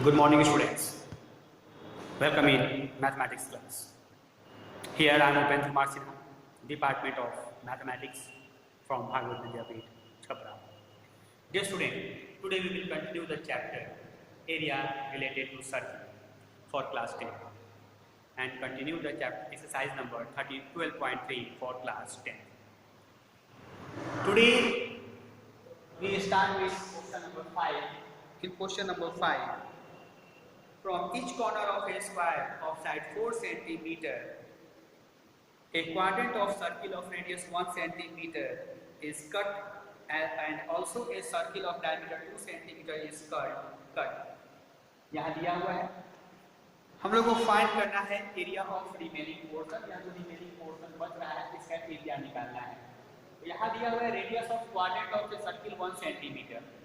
Good morning, students. Welcome in mathematics class. Here I am Upen Kumar Sinha, Department of Mathematics from Bhagavad Vidyapeeth, Chhapra. Dear student, today we will continue the chapter area related to circle for class 10 and continue the chapter exercise number 12.3 for class 10. Today we start with question number 5. In question number 5, from each corner of a square of side 4 cm, a quadrant of circle of radius 1 cm is cut and also a circle of diameter 2 cm is cut. यहाँ दिया हुआ है, हम लोग को find करना है area of remaining portion, या जो रिमेनिंग पोर्शन बच रहा है इसका एरिया निकालना है। तो यहाँ दिया हुआ है radius of quadrant of the circle 1 cm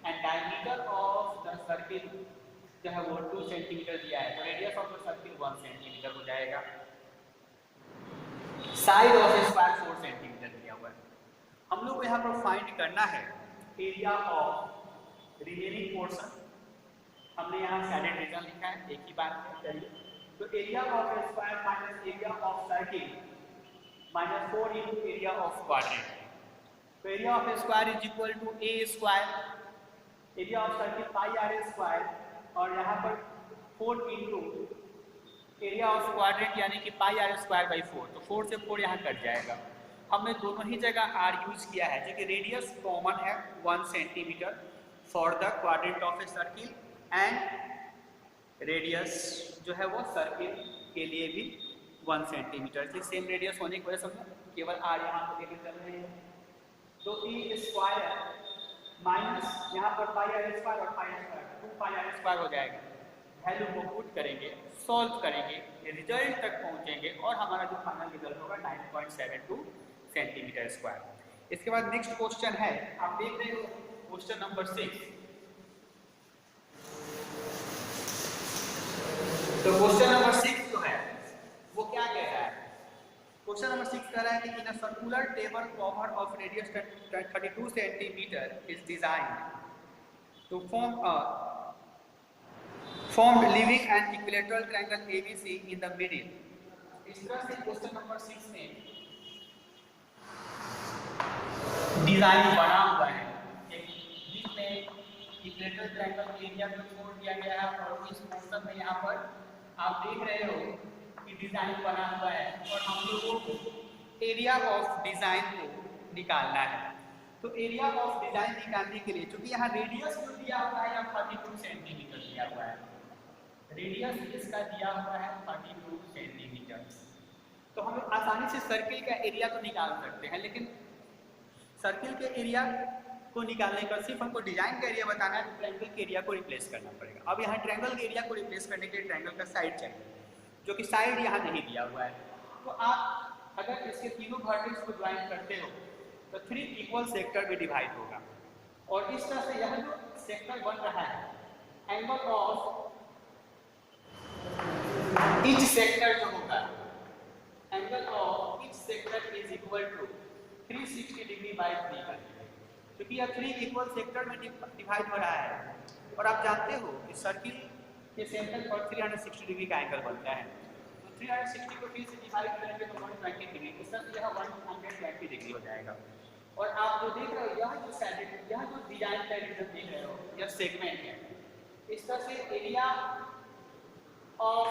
and diameter of the circle जो है वो 2 cm दिया है, तो radius of the circle 1 cm हो जाएगा। साइड ऑफ स्क्वायर 4 cm दिया हुआ है। हम लोग को यहाँ पर फाइंड करना है एरिया ऑफ रिमेनिंग पोर्शन। हमने यहाँ स्टैंडर्ड रीजन लिखा है, एक ही बात करिए। तो area of square minus area of circle minus 4 into area of quadrant. तो area of square is equal to a square, area of circle pi r square, और यहाँ पर 4 इंटू एरिया ऑफ क्वाड्रेंट यानी कि पाई आर स्क्वायर बाई 4। तो 4 से 4 यहाँ cut जाएगा। हमने दोनों ही जगह आर यूज किया है, जो कि रेडियस कॉमन है 1 cm for the quadrant of a circle and radius जो है वो सर्किल के लिए भी 1 cm। सेम रेडियस होने की वजह से हम केवल आर यहाँ पर लेकर चल रहे हैं। तो ई स्क्वायर माइनस यहाँ पर पाई आर स्क्वायर और pi r square 2 pi r square हो जाएगा। वैल्यू को पुट करेंगे, सॉल्व करेंगे, रिजल्ट तक पहुँचेंगे और हमारा जो फाइनल रिजल्ट होगा 9.72 cm²। इसके बाद नेक्स्ट क्वेश्चन है, आप देख रहे हो क्वेश्चन नंबर 6। तो क्वेश्चन नंबर 6 जो है वो क्या कह रहा है? क्वेश्चन नंबर 6 कह रहा है कि in a circular table cover of radius 32 cm is designed to formed leaving an equilateral triangle ABC in the middle। इस तरह से क्वेश्चन नंबर 6 में डिजाइन बना हुआ है, बीच में इक्विलेटरल ट्रायंगल एरिया को छोड़ दिया गया है और इस पोर्शन में यहाँ पर आप देख रहे हो कि डिजाइन बना हुआ है और हम लोगों को एरिया ऑफ डिजाइन को निकालना है। तो एरिया ऑफ डिजाइन निकालने के लिए, चूंकि यहाँ रेडियस जो दिया हुआ है यहाँ 32 cm दिया हुआ है, रेडियस इसका दिया हुआ है 32 cm। तो हम लोग आसानी से सर्किल का एरिया तो निकाल सकते हैं, लेकिन सर्किल के एरिया को निकालने पर सिर्फ हमको डिजाइन का एरिया बताना है, तो ट्रायंगल के एरिया को रिप्लेस करना पड़ेगा। अब यहाँ ट्रायंगल के एरिया को रिप्लेस करने के लिए ट्रायंगल का साइड चाहिए, जो कि साइड यहाँ नहीं दिया हुआ है। तो आप अगर इसके तीनों वर्टेक्स को ज्वाइन करते हो तो 3 इक्वल सेक्टर में डिवाइड होगा, और इस तरह से यह जो सेक्टर बन रहा है, एंगल ऑफ ईच सेक्टर जो होगा, angle of each sector is equal to 360 degree by 3 का, क्योंकि यह 3 इक्वल सेक्टर में डिवाइड हो रहा है। और आप जानते हो कि सर्किल के सेंटर पर 360 डिग्री का एंगल बनता है। तो 360 को 3 से डिवाइड करेंगे तो 120 डिग्री, इस तरह से यह 120 डिग्री हो जाएगा। और आप जो देख रहे हो यह जो सैटेलाइट, यह जो डिजाइन का रीजन देख रहे हो, यह सेगमेंट है। इस तरह से area of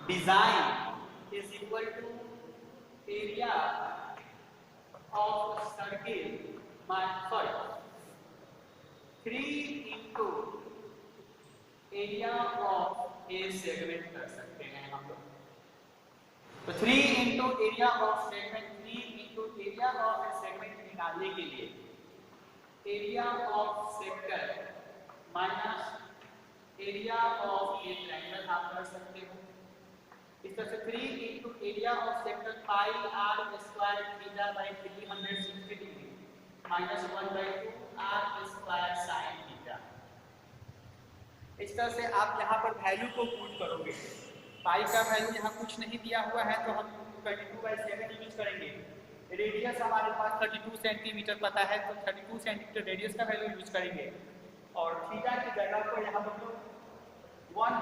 design is equal to area of circle minus 3 into area of a segment कर सकते हैं हम लोग। तो 3 into area of segment, 3 into area of a segment निकालने के लिए area of sector minus area of a triangle आप कर सकते हो। इस तरह से 3 into area of sector pi r square theta by 360 degree minus 1/2 are square sine theta. इस तरह से आप यहाँ पर वैल्यू को पुट करोगे। पाई का वैल्यू यहाँ कुछ नहीं दिया हुआ है, तो हम 32/7 यूज करेंगे। रेडियस हमारे पास 32 सेंटीमीटर पता है, तो 32 सेंटीमीटर रेडियस का वैल्यू यूज करेंगे। और थीटा की जगह को यहाँ पर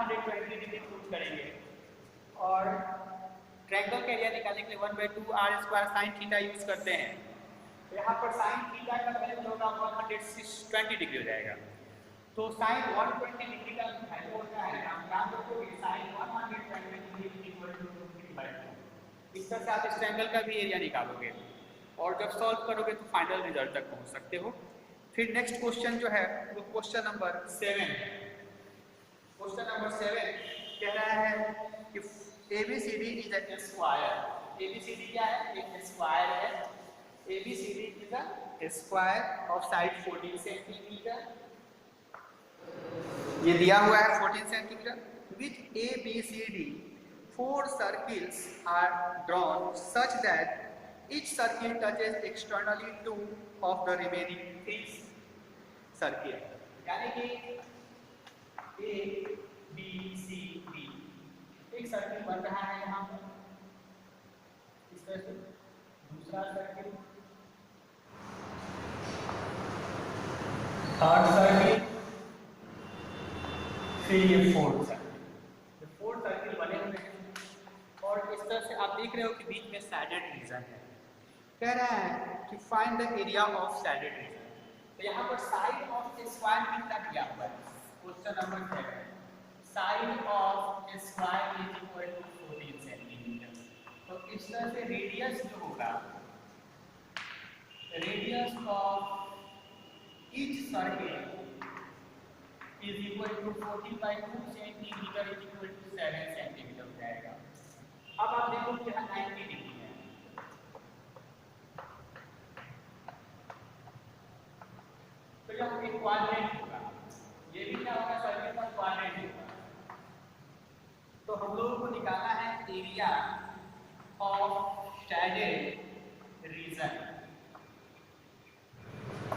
120 डिग्री चूज करेंगे और ट्रायंगल का एरिया निकालने के लिए 1/2 r square sine theta use करते हैं। तो यहाँ पर साइन थीटा का वैल्यू होगा 120 डिग्री हो जाएगा। तो साइन 120 डिग्री का वैल्यू होता है, आप याद रखोगे साइन 120 डिग्री इक्वल टू 2π। इस तरह से आप इस ट्रायंगल का भी एरिया निकालोगे और जब सॉल्व करोगे तो फाइनल रिजल्ट तक पहुंच सकते हो। फिर नेक्स्ट क्वेश्चन जो है वो क्वेश्चन नंबर 7 है। क्वेश्चन नंबर 7 कह रहा है कि ABCD is a square. ABCD क्या है? एक स्क्वायर है। ABCD is a square of side 14 centimetre, ये दिया हुआ है 14 centimetre. With ABCD 4 circles are drawn such that each circle touches externally 2 of the remaining 3 circle। यानी कि ABCD एक सर्किल बन रहा है यहाँ पर इस तरह से, दूसरा सर्किल, थर्ड सर्किल, फिर ये फोर्थ सर्किल। फोर्थ सर्किल बने हुए हैं और इस तरह से आप देख रहे हो कि बीच में सैडेड रीजन है। कह रहा है कि find the area of shaded region. तो यहाँ पर साइड ऑफ स्क्वायर कितना दिया हुआ है? Question number 7, side of square is equal to 14 centimetre. तो इस तरह से रेडियस जो होगा, radius of each circle is equal to 14/2 centimetre is equal to 7 centimetre हो जाएगा। अब आप देखो कि यहाँ 90 डिग्री है, तो यह एक क्वाड्रेंट होगा। ये भी क्या होगा? सर्किल का क्वाड्रेंट होगा। तो हम लोगों को निकालना है area of shaded region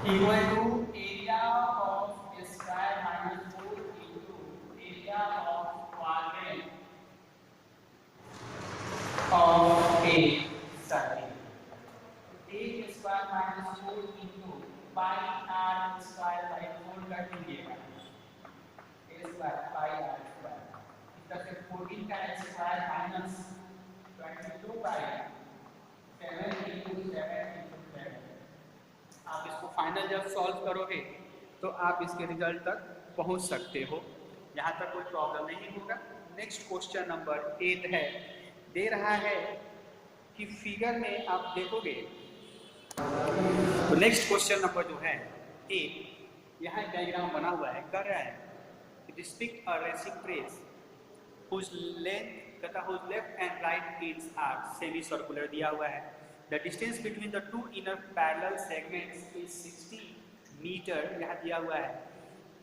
equal to area of square minus 4 into area of quadrant of a circle. A square minus 4 into pi r square by 4 कर दीजिएगा, a square pi r square. इस तरह से 14 का square minus 22 by 7 into 7 into 7। आप इसको final जब solve करोगे तो आप इसके रिजल्ट तक पहुंच सकते हो, यहाँ तक कोई प्रॉब्लम नहीं होगा। नेक्स्ट क्वेश्चन नंबर 8 है। दे रहा है कि फिगर में आप देखोगे तो नेक्स्ट क्वेश्चन नंबर जो है 8, यहाँ डायग्राम बना हुआ है। कर रहा है डिस्ट्रिक्ट अ रेसिंग ट्रेस whose length तथा whose left and right ends are semi circular दिया हुआ है। The distance between the two inner parallel segments is 60 मीटर, यहाँ दिया हुआ है,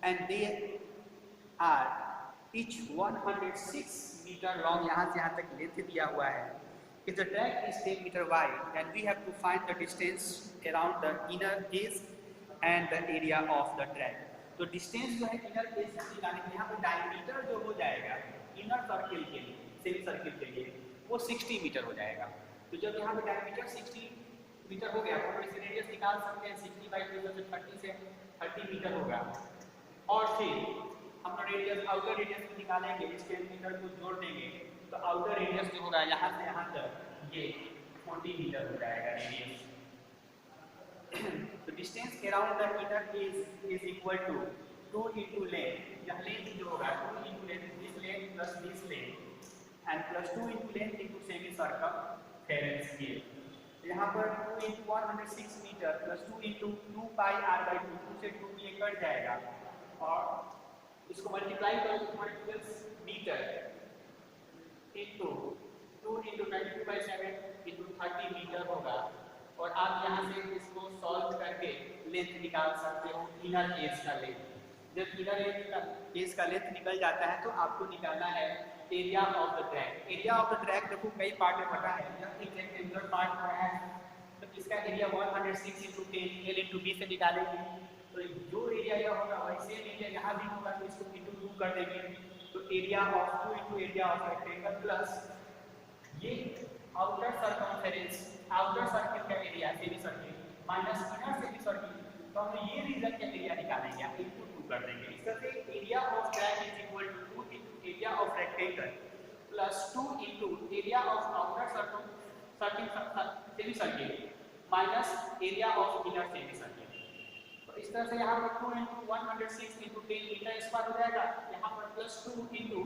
and they are each 106 मीटर लॉन्ग, यहाँ से यहाँ तक लेंथ दिया हुआ है। If the track is 10 meter wide, then we have to find the distance around the inner edge and the area of the track। तो डिस्टेंस जो है इनर एज से निकालने के लिए यहाँ पर डायमीटर जो हो जाएगा इनर सर्किल के लिए, सेमी सर्किल के लिए, वो 60 मीटर हो जाएगा। तो जब यहाँ पर डायमीटर 60 मीटर हो गया तो हम इसे रेडियस निकाल सकते हैं। 60/2 से 30 से 30 मीटर होगा और फिर हम रेडियस आउटर रेडियस को निकालेंगे, इस 10 मीटर को जोड़ देंगे तो आउटर रेडियस जो होगा यहाँ से यहाँ तक ये 40 मीटर हो जाएगा रेडियस। तो distance around the inner is equal to 2 into length. यह लेंथ जो होगा 2 into length, this length plus this length and plus 2 into length into semi circumference ये। यहाँ पर 2 into 106 metre plus 2 into 2πr/2, 2 से 2 ये कट जाएगा और इसको मल्टीप्लाई करो तो 12 मीटर इंटू 2 इंटू 92/7 इंटू 30 मीटर होगा। और आप यहाँ से इसको सॉल्व करके लेंथ निकाल सकते हो, इनर एज का लेंथ। जब इनर एज का लेंथ निकल जाता है तो आपको निकालना है area of the track. Area of the track देखो कई पार्ट में बटा है, यह एक रेक्टेंगुलर पार्ट में है तो इसका area 106 into 10 L into B से निकालेंगे। तो जो एरिया यह होगा वही सेम एरिया यहाँ भी होगा तो इसको इंटू 2 कर देंगे। तो area of 2 into area of rectangle plus ये आउटर सर्कमफेरेंस, आउटर सर्किल का area semi circle minus inner semi circle, तो हम ये रीजन का एरिया निकालेंगे, इंटू 2 कर देंगे। इस तरह से area of track is equal to 2 into area rectangle plus 2 into area of outer semicircle minus area of inner semicircle। तो इस तरह से यहाँ पर 2 into 106 into 10 मीटर स्क्वायर हो जाएगा। यहाँ पर प्लस 2 into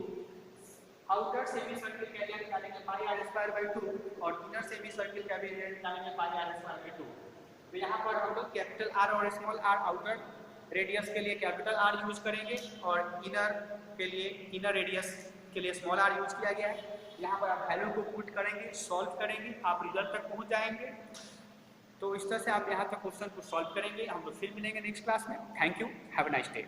आउटर सेमीसर्कल का एरिया निकालेंगे पाई आर स्क्वायर बाई 2 और इनर सेमीसर्कल का भी एरिया निकालेंगे पाई आर स्क्वायर बाई 2। तो यहाँ पर हम लोग कैपिटल आर और स्मॉल आर आउटर रेडियस के लिए कैपिटल आर यूज करेंगे और इनर के लिए इनर रेडियस के लिए स्मॉल आर यूज किया गया है। यहाँ पर आप वैल्यू को पुट करेंगे, सॉल्व करेंगे, आप रिजल्ट तक पहुँच जाएंगे। तो इस तरह से आप यहाँ तक क्वेश्चन को सॉल्व करेंगे। हम लोग फिर मिलेंगे नेक्स्ट क्लास में। Thank you, have a nice day.